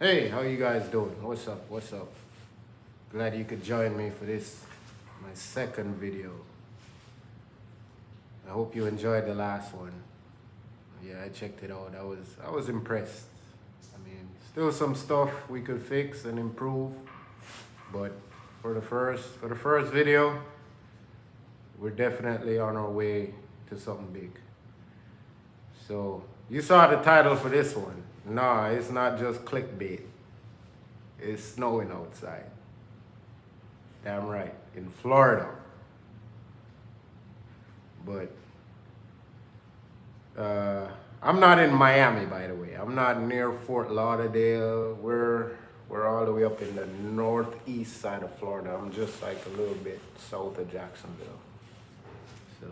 Hey, how you guys doing? What's up? What's up? Glad you could join me for this, my second video. I hope you enjoyed the last one. Yeah, I checked it out. I was impressed. I mean, still some stuff we could fix and improve, but for the first video, we're definitely on our way to something big. So, you saw the title for this one. Nah, it's not just clickbait. It's snowing outside. Damn right, in Florida. But I'm not in Miami, by the way. I'm not near Fort Lauderdale. We're all the way up in the northeast side of Florida. I'm just like a little bit south of Jacksonville. So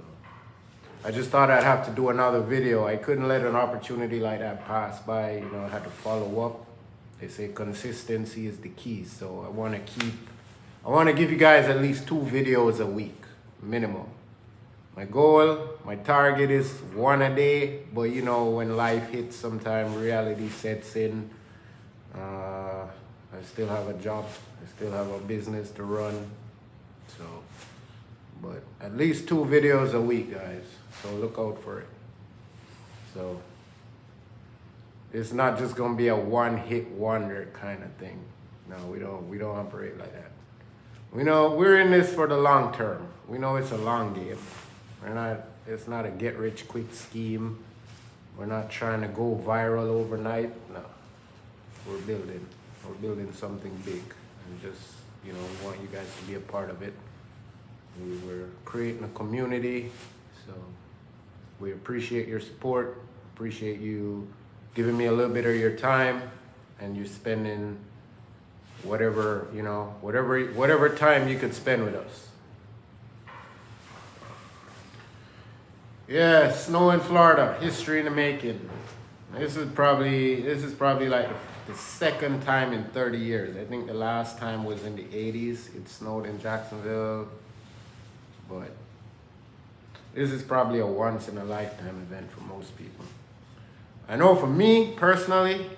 I just thought I'd have to do another video. I couldn't let an opportunity like that pass by. I had to follow up. They say consistency is the key. So I want to give you guys at least 2 videos a week, minimum. My goal, my target is 1 a day, but when life hits, sometimes reality sets in. I still have a job, I still have a business to run, but at least 2 videos a week, guys, so look out for it. So it's not just gonna be a one-hit wonder kind of thing. No, we don't operate like that. We're in this for the long term. We know it's a long game. It's not a get-rich-quick scheme. We're not trying to go viral overnight. No, we're building something big, and just we want you guys to be a part of it. We're creating a community, so we appreciate your support. Appreciate you giving me a little bit of your time, and you spending whatever time you could spend with us. Yeah, snow in Florida, history in the making. This is probably like the second time in 30 years. I think the last time was in the 80s. It snowed in Jacksonville, but this is probably a once in a lifetime event for most people. I know for me personally,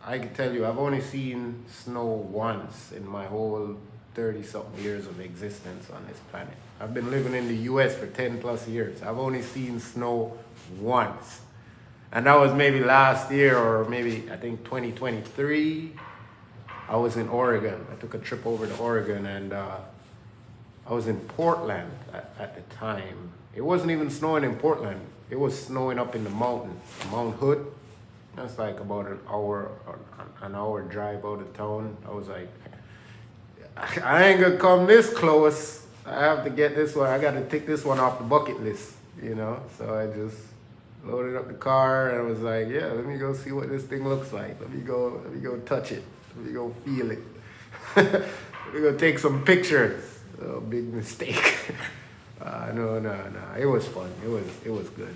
I can tell you I've only seen snow once in my whole 30-something years of existence on this planet. I've been living in the US for 10 plus years. I've only seen snow once. And that was maybe last year, or maybe I think 2023. I was in Oregon. I took a trip over to Oregon, and I was in Portland at the time. It wasn't even snowing in Portland. It was snowing up in the mountains, Mount Hood. That's like about an hour drive out of town. I was like, I ain't gonna come this close. I have to get this one. I got to take this one off the bucket list, So I just loaded up the car, and I was like, yeah, let me go see what this thing looks like. Let me go touch it. Let me go feel it. Let me go take some pictures. Oh, big mistake. No. It was fun. It was good.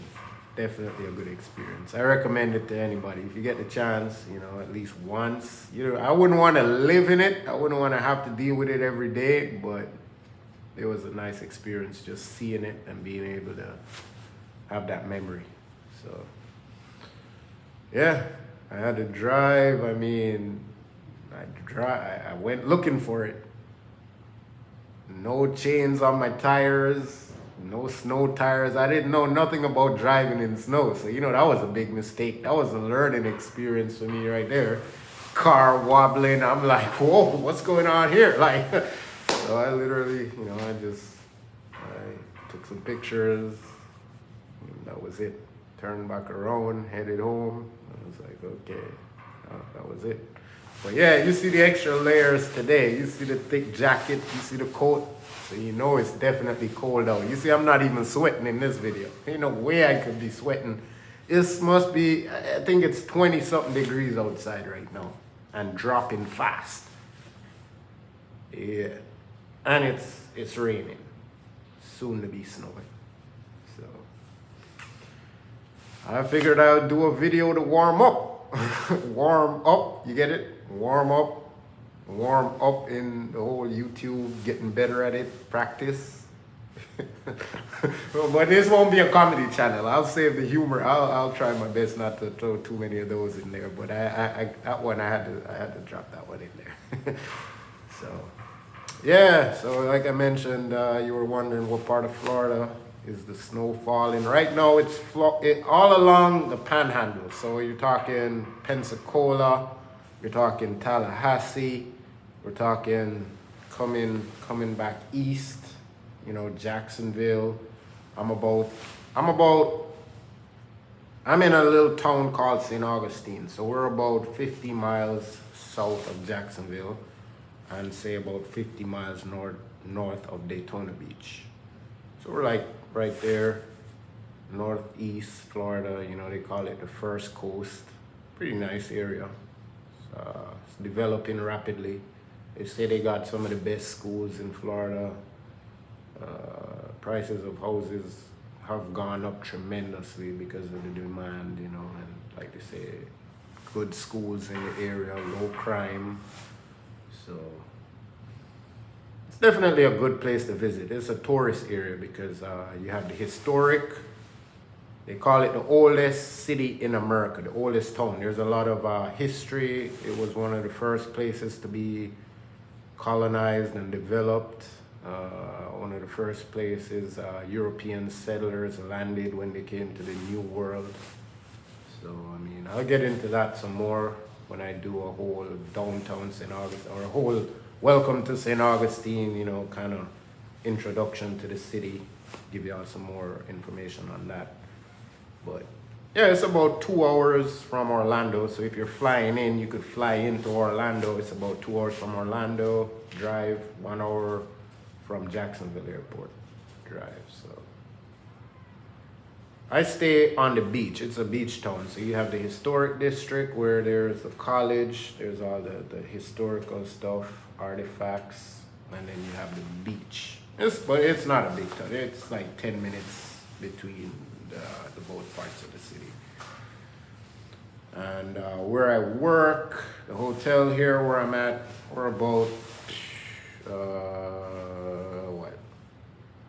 Definitely a good experience. I recommend it to anybody. If you get the chance, at least once. I wouldn't want to live in it. I wouldn't want to have to deal with it every day, but it was a nice experience just seeing it and being able to have that memory. So, yeah, I had to drive. I went looking for it. No chains on my tires. No snow tires. I didn't know nothing about driving in snow. So, that was a big mistake. That was a learning experience for me right there. Car wobbling. I'm like, whoa, what's going on here? Like, so I literally, I took some pictures. That was it. Turned back around, headed home. I was like, okay, that was it. But yeah, you see the extra layers today. You see the thick jacket. You see the coat. So it's definitely cold out. You see, I'm not even sweating in this video. Ain't no way I could be sweating. This must be, I think it's 20-something degrees outside right now. And dropping fast. Yeah. And it's raining. Soon to be snowing. So I figured I would do a video to warm up. Warm up, you get it? Warm up in the whole YouTube, getting better at it, practice. But this won't be a comedy channel. I'll save the humor. I'll try my best not to throw too many of those in there. But I that one I had to drop that one in there. So yeah. So like I mentioned, you were wondering what part of Florida is the snowfall in. Right now, it's all along the Panhandle. So you're talking Pensacola, you're talking Tallahassee, we're talking coming back east. You know, Jacksonville. I'm in a little town called St. Augustine. So we're about 50 miles south of Jacksonville and say about 50 miles north of Daytona Beach. So we're like right there, northeast Florida. You know, they call it the First Coast. Pretty nice area. It's developing rapidly. They say they got some of the best schools in Florida. Prices of houses have gone up tremendously because of the demand, you know, and like they say, good schools in the area, low crime. So it's definitely a good place to visit. It's a tourist area because you have the historic, they call it the oldest city in America, the oldest town. There's a lot of history. It was one of the first places to be colonized and developed. One of the first places European settlers landed when they came to the New World. So, I mean, I'll get into that some more when I do a whole downtown St. Augustine, or a whole welcome to St. Augustine, you know, kind of introduction to the city, give y'all some more information on that. But yeah, it's about 2 hours from Orlando. So if you're flying in, you could fly into Orlando. It's about 2 hours from Orlando, drive 1 hour from Jacksonville Airport drive. So I stay on the beach. It's a beach town. So you have the historic district where there's the college, there's all the historical stuff, artifacts, and then you have the beach. But it's not a big town. It's like 10 minutes between the both parts of the city. And where I work, the hotel here where I'm at, we're about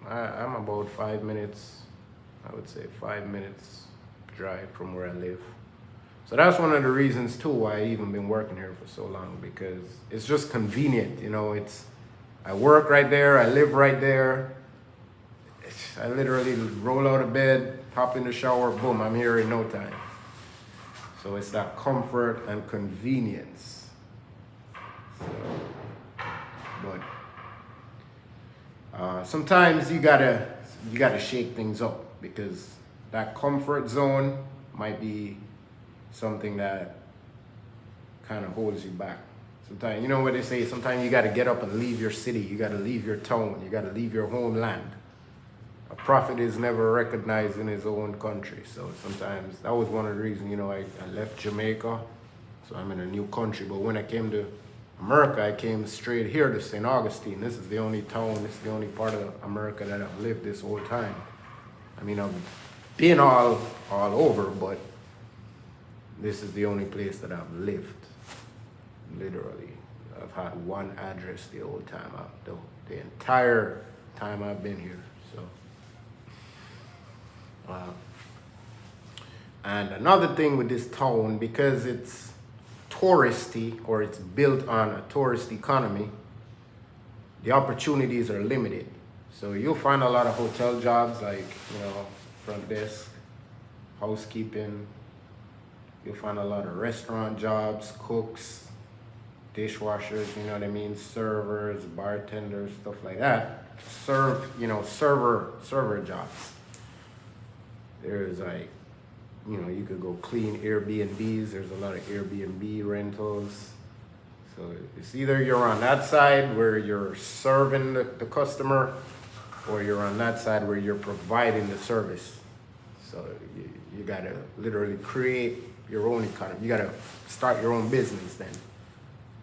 I'm about 5 minutes, I would say 5 minutes drive from where I live. So that's one of the reasons too why I even been working here for so long, because it's just convenient, you know. I work right there, I live right there. I literally roll out of bed, hop in the shower, boom, I'm here in no time. So it's that comfort and convenience. So, but sometimes you gotta shake things up, because that comfort zone might be something that kind of holds you back. Sometimes, you know what they say, sometimes you gotta get up and leave your city, you gotta leave your town, you gotta leave your homeland. A prophet is never recognized in his own country. So sometimes that was one of the reasons, you know, I left Jamaica, so I'm in a new country. But when I came to America, I came straight here to St. Augustine. This is the only town, this is the only part of America that I've lived this whole time. I mean, I've been all over, but this is the only place that I've lived. Literally, I've had one address the whole time, the entire time I've been here. So, and another thing with this town, because it's touristy, or it's built on a tourist economy, the opportunities are limited. So you'll find a lot of hotel jobs, like, you know, front desk, housekeeping. You'll find a lot of restaurant jobs, cooks, dishwashers, you know what I mean, servers, bartenders, stuff like that. Server jobs. There's like, you know, you could go clean Airbnbs. There's a lot of Airbnb rentals. So it's either you're on that side where you're serving the customer, or you're on that side where you're providing the service. So you gotta literally create your own economy. You gotta start your own business then,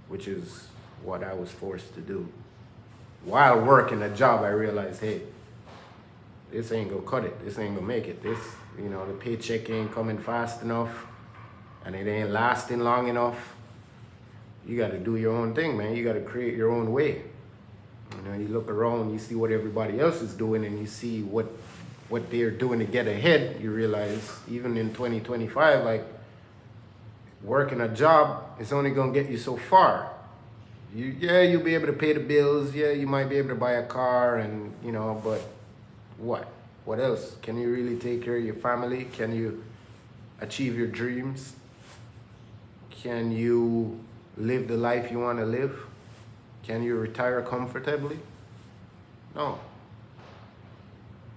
which is what I was forced to do. While working a job, I realized, hey, this ain't gonna cut it. This ain't gonna make it. This, you know, the paycheck ain't coming fast enough, and it ain't lasting long enough. You gotta do your own thing, man. You gotta create your own way. You know, you look around, you see what everybody else is doing, and you see what they're doing to get ahead. You realize even in 2025, like working a job is only gonna get you so far. You'll be able to pay the bills. Yeah, you might be able to buy a car, and you know, but what? What else? Can you really take care of your family? Can you achieve your dreams? Can you live the life you want to live? Can you retire comfortably? No.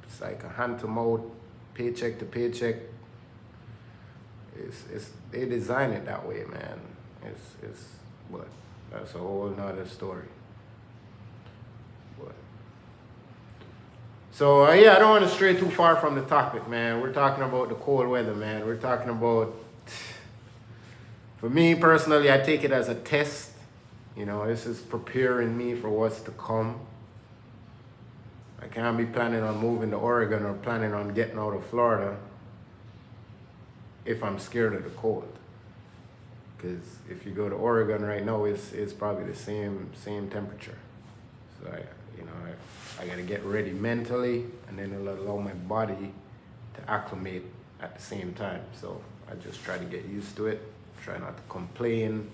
It's like a hand to mouth, paycheck to paycheck. They design it that way, man. But that's a whole nother story. But so yeah, I don't want to stray too far from the topic, man. We're talking about the cold weather, man. We're talking about, for me personally, I take it as a test. You know, this is preparing me for what's to come. I can't be planning on moving to Oregon or planning on getting out of Florida if I'm scared of the cold. Because if you go to Oregon right now, it's probably the same temperature. So I got to get ready mentally, and then it'll allow my body to acclimate at the same time. So I just try to get used to it. Try not to complain,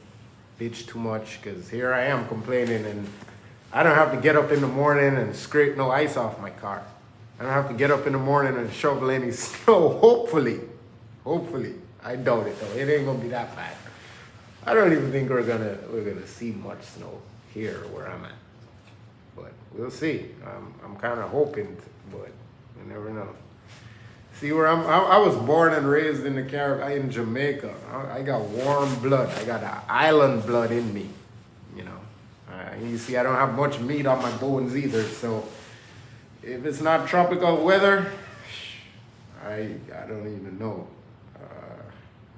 bitch too much, because here I am complaining, and I don't have to get up in the morning and scrape no ice off my car. I don't have to get up in the morning and shovel any snow, hopefully. I doubt it though. It ain't gonna be that bad. I don't even think we're gonna see much snow here where I'm at. But we'll see. I'm kind of hoping, but you never know. See where I was born and raised in the Caribbean, in Jamaica. I got warm blood. I got an island blood in me, you know. You see, I don't have much meat on my bones either. So if it's not tropical weather, I don't even know.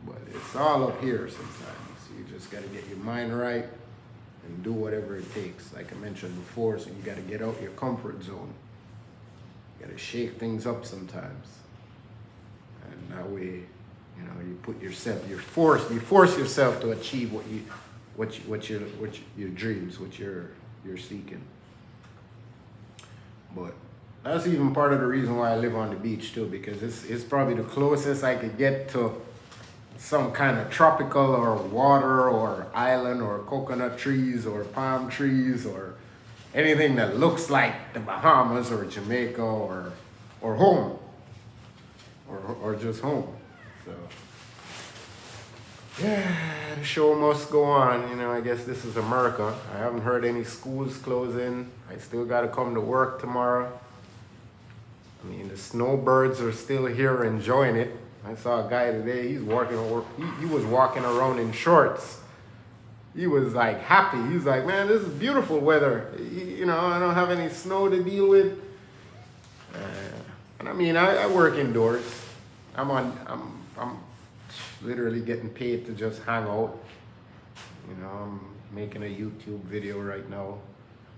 But it's all up here sometimes. You just got to get your mind right and do whatever it takes. Like I mentioned before, so you got to get out your comfort zone. You got to shake things up sometimes. And that way, you know, you put yourself, you force yourself to achieve what your dreams, what you're seeking. But that's even part of the reason why I live on the beach too, because it's probably the closest I could get to some kind of tropical or water or island or coconut trees or palm trees or anything that looks like the Bahamas or Jamaica or home or just home. So yeah, the show must go on. You know, I guess this is America. I haven't heard any schools closing. I still got to come to work tomorrow. I mean, the snowbirds are still here enjoying it. I saw a guy today, he was walking around in shorts. He was like happy. He was like, man, this is beautiful weather. You know, I don't have any snow to deal with. And I mean, I work indoors. I'm literally getting paid to just hang out. You know, I'm making a YouTube video right now.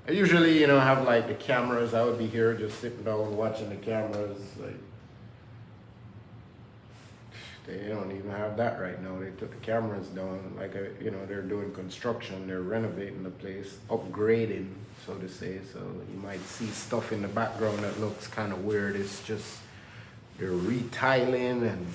I usually, you know, have like the cameras. I would be here just sitting down watching the cameras. Like, they don't even have that right now. They took the cameras down. Like, you know, they're doing construction. They're renovating the place, upgrading, so to say. So you might see stuff in the background that looks kind of weird. It's just they're retiling, and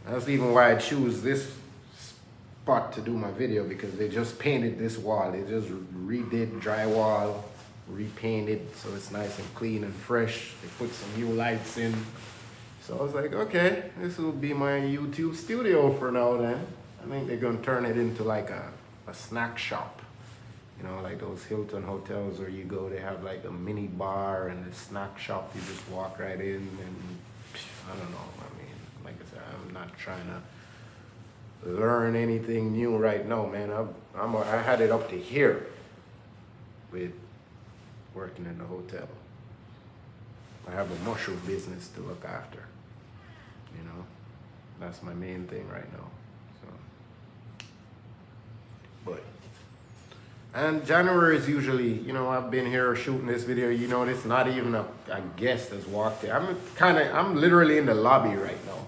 that's even why I choose this spot to do my video, because they just painted this wall. They just redid drywall, repainted, so it's nice and clean and fresh. They put some new lights in. So I was like, okay, this will be my YouTube studio for now then. I think they're gonna turn it into like a snack shop. You know, like those Hilton hotels where you go, they have like a mini bar and a snack shop. You just walk right in, and I don't know. I mean, like I said, I'm not trying to learn anything new right now, man. I had it up to here with working in the hotel. I have a mushroom business to look after. You know, that's my main thing right now. So, and January is usually, you know, I've been here shooting this video. You know, it's not even a guest has walked in. I'm literally in the lobby right now.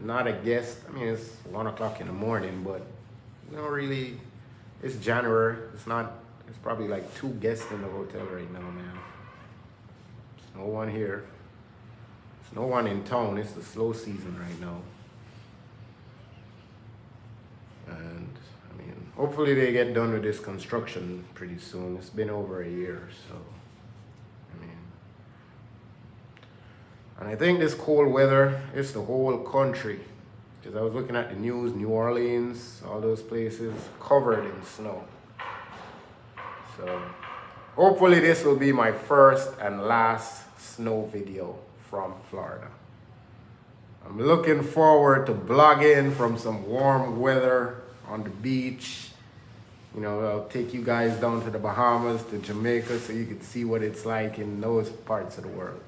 Not a guest. I mean, it's 1 o'clock in the morning, but you know, really, it's January. It's not There's probably like 2 guests in the hotel right now, man. There's no one here. There's no one in town. It's the slow season right now. And I mean, hopefully they get done with this construction pretty soon. It's been over a year, so I mean, and I think this cold weather is the whole country, because I was looking at the news, New Orleans, all those places covered in snow. So hopefully this will be my first and last snow video from Florida. I'm looking forward to vlogging from some warm weather on the beach. You know, I'll take you guys down to the Bahamas, to Jamaica, so you can see what it's like in those parts of the world.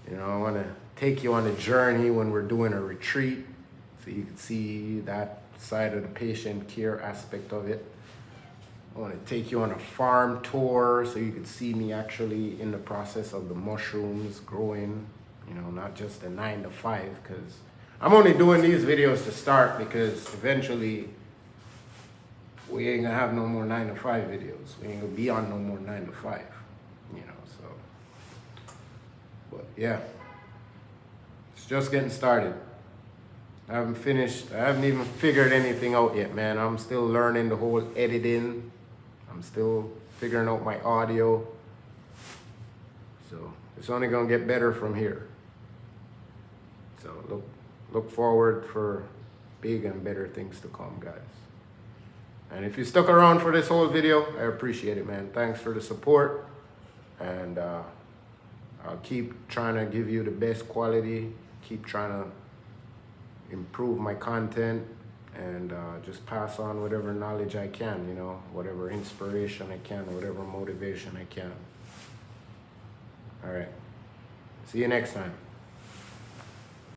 You know, I want to take you on a journey when we're doing a retreat, so you can see that side of the patient care aspect of it. I want to take you on a farm tour so you can see me actually in the process of the mushrooms growing, you know, not just a 9 to 5, because I'm only doing these videos to start, because eventually we ain't gonna have no more 9 to 5 videos. We ain't gonna be on no more 9 to 5, you know, so. But yeah, it's just getting started. I haven't even figured anything out yet, man. I'm still learning the whole editing. I'm still figuring out my audio. So it's only gonna get better from here. So look forward for big and better things to come, guys. And if you stuck around for this whole video, I appreciate it, man. Thanks for the support. And I'll keep trying to give you the best quality, keep trying to improve my content, and just pass on whatever knowledge I can, you know, whatever inspiration I can, whatever motivation I can. All right. See you next time.